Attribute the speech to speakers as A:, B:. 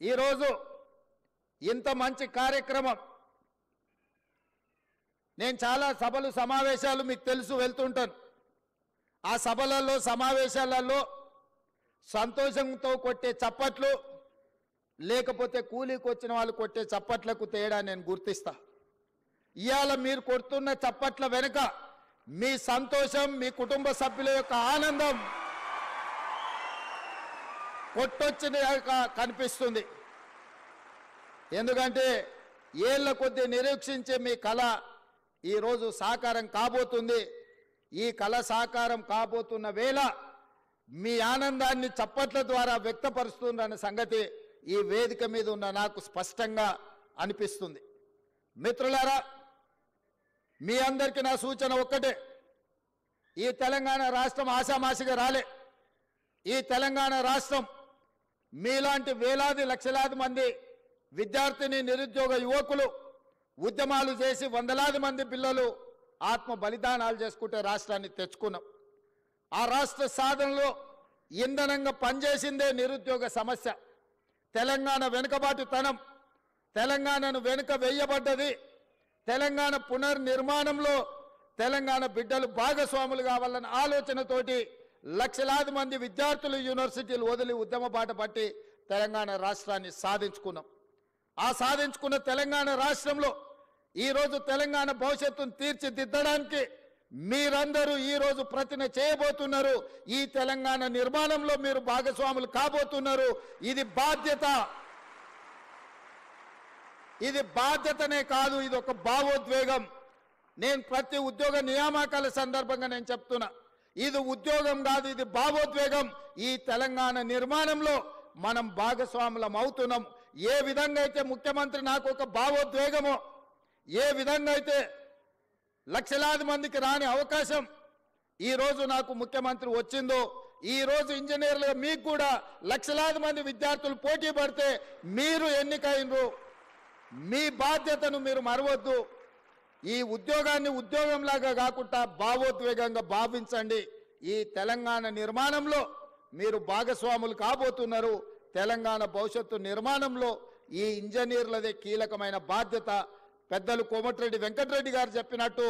A: ఈరోజు ఇంత మంచి కార్యక్రమం నేను చాలా సభలు సమావేశాలు మీకు తెలుసు వెళ్తుంటాను. ఆ సభలలో సమావేశాలలో సంతోషంతో కొట్టే చప్పట్లు లేకపోతే కూలీకి వచ్చిన వాళ్ళు కొట్టే చప్పట్లకు తేడా నేను గుర్తిస్తా. ఇవాళ మీరు కొడుతున్న చప్పట్ల వెనుక మీ సంతోషం, మీ కుటుంబ సభ్యుల యొక్క ఆనందం కొట్టొచ్చిన కనిపిస్తుంది. ఎందుకంటే ఏళ్ల కొద్దీ నిరీక్షించే మీ కళ ఈరోజు సాకారం కాబోతుంది. ఈ కళ సాకారం కాబోతున్న వేళ మీ ఆనందాన్ని చప్పట్ల ద్వారా వ్యక్తపరుస్తుందన్న సంగతి ఈ వేదిక మీద ఉన్న నాకు స్పష్టంగా అనిపిస్తుంది. మిత్రులారా, మీ అందరికీ నా సూచన ఒక్కటే, ఈ తెలంగాణ రాష్ట్రం ఆషామాషిగా రాలే. ఈ తెలంగాణ రాష్ట్రం మీలాంటి వేలాది లక్షలాది మంది విద్యార్థిని నిరుద్యోగ యువకులు ఉద్యమాలు చేసి వందలాది మంది పిల్లలు ఆత్మ బలిదానాలు చేసుకుంటే రాష్ట్రాన్ని తెచ్చుకున్నాం. ఆ రాష్ట్ర సాధనలో ఇంధనంగా పనిచేసిందే నిరుద్యోగ సమస్య. తెలంగాణ వెనుకబాటుతనం, తెలంగాణను వెనుక వేయబడ్డది. తెలంగాణ పునర్నిర్మాణంలో తెలంగాణ బిడ్డలు భాగస్వాములు కావాలన్న ఆలోచనతోటి లక్షలాది మంది విద్యార్థులు యూనివర్సిటీలు వదిలి ఉద్యమ బాట పట్టి తెలంగాణ రాష్ట్రాన్ని సాధించుకున్నాం. ఆ సాధించుకున్న తెలంగాణ రాష్ట్రంలో ఈరోజు తెలంగాణ భవిష్యత్తును తీర్చిదిద్దడానికి మీరందరూ ఈరోజు ప్రతిన చేయబోతున్నారు. ఈ తెలంగాణ నిర్మాణంలో మీరు భాగస్వాములు కాబోతున్నారు. ఇది బాధ్యత. ఇది బాధ్యతనే కాదు, ఇది ఒక భావోద్వేగం. నేను ప్రతి ఉద్యోగ నియామకాల సందర్భంగా నేను చెప్తున్నా, ఇది ఉద్యోగం కాదు, ఇది భావోద్వేగం. ఈ తెలంగాణ నిర్మాణంలో మనం భాగస్వాములం అవుతున్నాం. ఏ విధంగా అయితే ముఖ్యమంత్రి నాకు ఒక భావోద్వేగమో, ఏ విధంగా అయితే లక్షలాది మందికి రాని అవకాశం ఈరోజు నాకు ముఖ్యమంత్రి వచ్చిందో, ఈరోజు ఇంజనీర్లుగా మీకు కూడా లక్షలాది మంది విద్యార్థులు పోటీ పడితే మీరు ఎన్నికైనరు. మీ బాధ్యతను మీరు మరవద్దు. ఈ ఉద్యోగాన్ని ఉద్యోగంలాగా కాకుండా భావోద్వేగంగా భావించండి. ఈ తెలంగాణ నిర్మాణంలో మీరు భాగస్వాములు కాబోతున్నారు. తెలంగాణ భవిష్యత్తు నిర్మాణంలో ఈ ఇంజనీర్లదే కీలకమైన బాధ్యత. పెద్దలు కోమటిరెడ్డి వెంకటరెడ్డి గారు చెప్పినట్టు